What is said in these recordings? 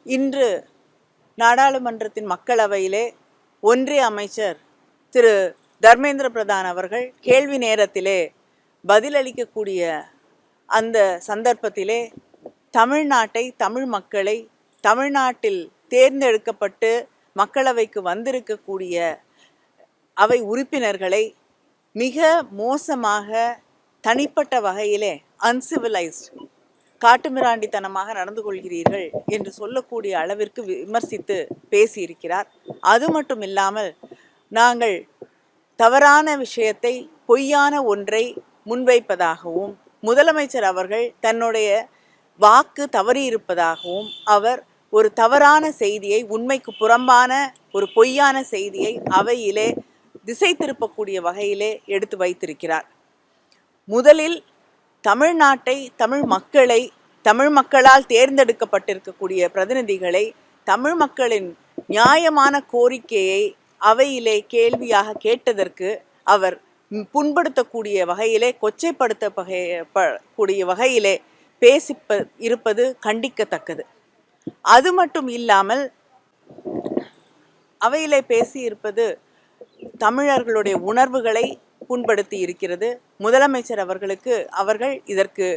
இன்று நாடாளுமன்றத்தின் மக்களவையிலே ஒன்றிய அமைச்சர் திரு தர்மேந்திர பிரதான் அவர்கள் கேள்வி நேரத்திலே பதிலளிக்கக்கூடிய அந்த சந்தர்ப்பத்திலே தமிழ்நாட்டை, தமிழ் மக்களை, தமிழ்நாட்டில் தேர்ந்தெடுக்கப்பட்டு மக்களவைக்கு வந்திருக்கக்கூடிய அவை உறுப்பினர்களை மிக மோசமாக, தனிப்பட்ட வகையிலே அன்சிவிலைஸ்ட், காட்டுமிராண்டித்தனமாக நடந்து கொள்கிறீர்கள் என்று சொல்லக்கூடிய அளவிற்கு விமர்சித்து பேசியிருக்கிறார். அது மட்டும் இல்லாமல், நாங்கள் தவறான விஷயத்தை, பொய்யான ஒன்றை முன்வைப்பதாகவும், முதலமைச்சர் அவர்கள் தன்னுடைய வாக்கு தவறியிருப்பதாகவும், அவர் ஒரு தவறான செய்தியை, உண்மைக்கு புறம்பான ஒரு பொய்யான செய்தியை அவையிலே திசை திருப்பக்கூடிய வகையிலே எடுத்து வைத்திருக்கிறார். முதலில் தமிழ்நாட்டை, தமிழ் மக்களை, தமிழ் மக்களால் தேர்ந்தெடுக்கப்பட்டிருக்கக்கூடிய பிரதிநிதிகளை, தமிழ் மக்களின் நியாயமான கோரிக்கையை அவையிலே கேள்வியாக கேட்டதற்கு அவர் புண்படுத்தக்கூடிய வகையிலே, கொச்சைப்படுத்தக்கூடிய வகையிலே இருப்பது கண்டிக்கத்தக்கது. அது மட்டும் இல்லாமல் அவையிலே பேசியிருப்பது தமிழர்களுடைய உணர்வுகளை புண்படுத்தி இருக்கிறது. முதலமைச்சர் அவர்கள் இதற்கு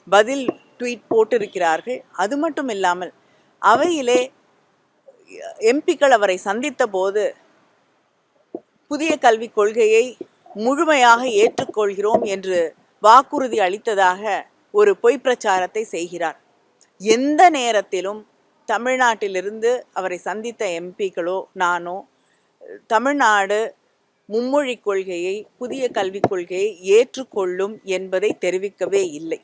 பதில் ட்வீட் போட்டிருக்கிறார்கள். அது மட்டும் இல்லாமல் அவையிலே எம்பிக்கள் அவரை சந்தித்த போது புதிய கல்விக் கொள்கையை முழுமையாக ஏற்றுக்கொள்கிறோம் என்று வாக்குறுதி அளித்ததாக ஒரு பொய் பிரச்சாரத்தை செய்கிறார். எந்த நேரத்திலும் தமிழ்நாட்டிலிருந்து அவரை சந்தித்த எம்பிக்களோ நானோ தமிழ்நாடு மும்மொழி கொள்கையை, புதிய கல்விக் கொள்கையை ஏற்றுக்கொள்ளும் என்பதை தெரிவிக்கவே இல்லை.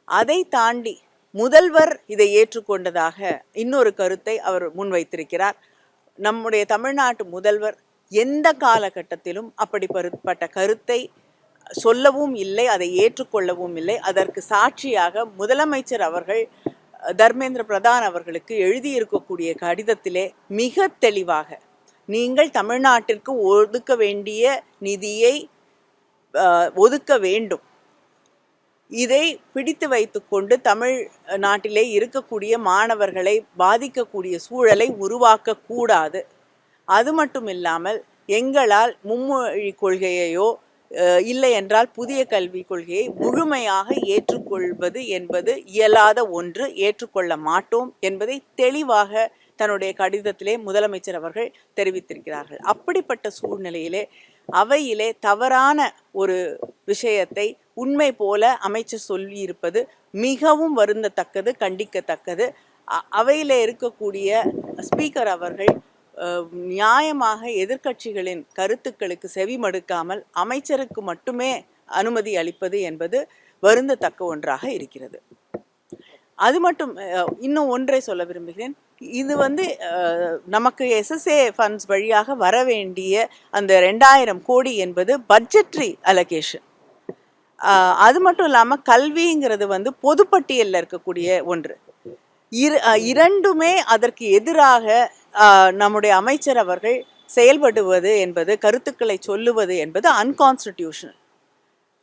அதை தாண்டி முதல்வர் இதை ஏற்றுக்கொண்டதாக இன்னொரு கருத்தை அவர் முன்வைத்திருக்கிறார். நம்முடைய தமிழ்நாட்டு முதல்வர் எந்த காலகட்டத்திலும் அப்படிப்பட்ட கருத்தை சொல்லவும் இல்லை, அதை ஏற்றுக்கொள்ளவும் இல்லை. அதற்கு சாட்சியாக முதலமைச்சர் அவர்கள் தர்மேந்திர பிரதான் அவர்களுக்கு எழுதியிருக்கக்கூடிய கடிதத்திலே மிக தெளிவாக, நீங்கள் தமிழ்நாட்டிற்கு ஒதுக்க வேண்டிய நிதியை ஒதுக்க வேண்டும், இதை பிடித்து வைத்துக்கொண்டு தமிழ்நாட்டிலே இருக்கக்கூடிய மாணவர்களை பாதிக்கக்கூடிய சூழலை உருவாக்கக்கூடாது. அது மட்டும் இல்லாமல் எங்களால் மும்மொழி கொள்கையையோ இல்லை என்றால் புதிய கல்விக் கொள்கையை முழுமையாக ஏற்றுக்கொள்வது என்பது இயலாத ஒன்று, ஏற்றுக்கொள்ள மாட்டோம் என்பதை தெளிவாக தன்னுடைய கடிதத்திலே முதலமைச்சர் அவர்கள் தெரிவித்திருக்கிறார்கள். அப்படிப்பட்ட சூழ்நிலையிலே அவையிலே தவறான ஒரு விஷயத்தை உண்மை போல அமைச்சர் சொல்லியிருப்பது மிகவும் வருந்தத்தக்கது, கண்டிக்கத்தக்கது. அவையிலே இருக்கக்கூடிய ஸ்பீக்கர் அவர்கள் நியாயமாக எதிர்க்கட்சிகளின் கருத்துக்களுக்கு செவி மடுக்காமல் அமைச்சருக்கு மட்டுமே அனுமதி அளிப்பது என்பது வருந்தத்தக்க ஒன்றாக இருக்கிறது. அது மட்டும் இன்னும் ஒன்றை சொல்ல விரும்புகிறேன். இது நமக்கு SSA ஃபண்ட்ஸ் வழியாக வர வேண்டிய அந்த 2000 கோடி என்பது பட்ஜெட்ரி அலோகேஷன். அது மட்டும் இல்லாமல் கல்விங்கிறது பொதுப்பட்டியலில் இருக்கக்கூடிய ஒன்று. இரண்டுமே அதற்கு எதிராக நம்முடைய அமைச்சர் அவர்கள் செயல்படுவது என்பது, கருத்துக்களை சொல்லுவது என்பது அன்கான்ஸ்டிடியூஷனல்.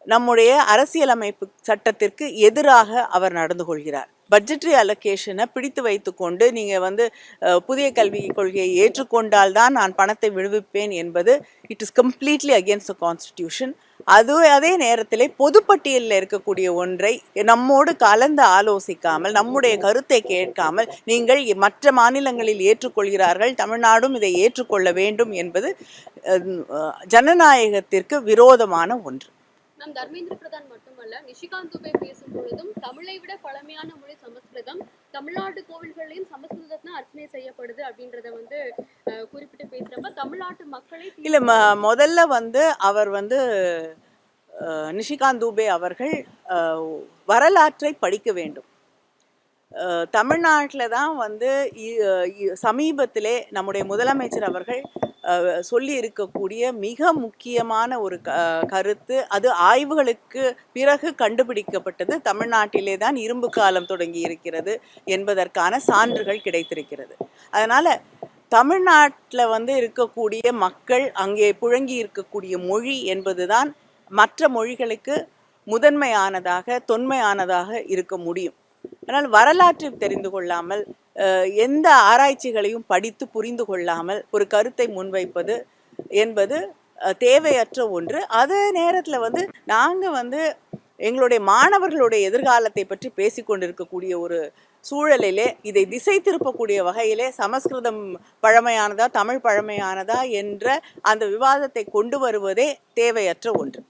நம்முடைய அரசியலமைப்பு சட்டத்திற்கு எதிராக அவர் நடந்து கொள்கிறார். பட்ஜெட்ரி அலோகேஷனை பிடித்து வைத்து கொண்டு நீங்கள் புதிய கல்விக் கொள்கையை ஏற்றுக்கொண்டால் தான் நான் பணத்தை விடுவிப்பேன் என்பது it is completely against the constitution. அதே நேரத்தில் பொதுப்பட்டியலில் இருக்கக்கூடிய ஒன்றை நம்மோடு கலந்து ஆலோசிக்காமல், நம்முடைய கருத்தை கேட்காமல் நீங்கள் மற்ற மாநிலங்களில் ஏற்றுக்கொள்கிறார்கள், தமிழ்நாடும் இதை ஏற்றுக்கொள்ள வேண்டும் என்பது ஜனநாயகத்திற்கு விரோதமான ஒன்று. நம் தர்மேந்திர பிரதான் மட்டுமல்ல, நிஷிகாந்த் துபே பேசும் பொழுதும் தமிழை விட பழமையான மொழி சமஸ்கிருதம், தமிழ்நாட்டு கோவில்களையும் சமஸ்கிருதத்தில் அர்ச்சனை செய்யப்படுது அப்படின்றத குறிப்பிட்டு பேசுறப்ப தமிழ்நாட்டு மக்களை இல்ல முதல்ல அவர் நிஷிகாந்த் துபே அவர்கள் வரலாற்றை படிக்க வேண்டும். தமிழ்நாட்டில் தான் சமீபத்திலே நம்முடைய முதலமைச்சர் அவர்கள் சொல்லி இருக்கக்கூடிய மிக முக்கியமான ஒரு கருத்து, அது ஆய்வுகளுக்கு பிறகு கண்டுபிடிக்கப்பட்டது. தமிழ்நாட்டிலே தான் இரும்பு காலம் தொடங்கி இருக்கிறது என்பதற்கான சான்றுகள் கிடைத்திருக்கிறது. அதனால் தமிழ்நாட்டில் இருக்கக்கூடிய மக்கள், அங்கே புழங்கி இருக்கக்கூடிய மொழி என்பதுதான் மற்ற மொழிகளுக்கு முதன்மையானதாக, தொன்மையானதாக இருக்க முடியும். ஆனால் வரலாற்றை தெரிந்து கொள்ளாமல் எந்த ஆராய்ச்சிகளையும் படித்து புரிந்து கொள்ளாமல் ஒரு கருத்தை முன்வைப்பது என்பது தேவையற்ற ஒன்று. அதே நேரத்தில் நாங்கள் எங்களுடைய மாணவர்களுடைய எதிர்காலத்தை பற்றி பேசிக்கொண்டிருக்கக்கூடிய ஒரு சூழலிலே இதை திசை திருப்பக்கூடிய வகையிலே சமஸ்கிருதம் பழமையானதா தமிழ் பழமையானதா என்ற அந்த விவாதத்தை கொண்டு வருவதே தேவையற்ற ஒன்று.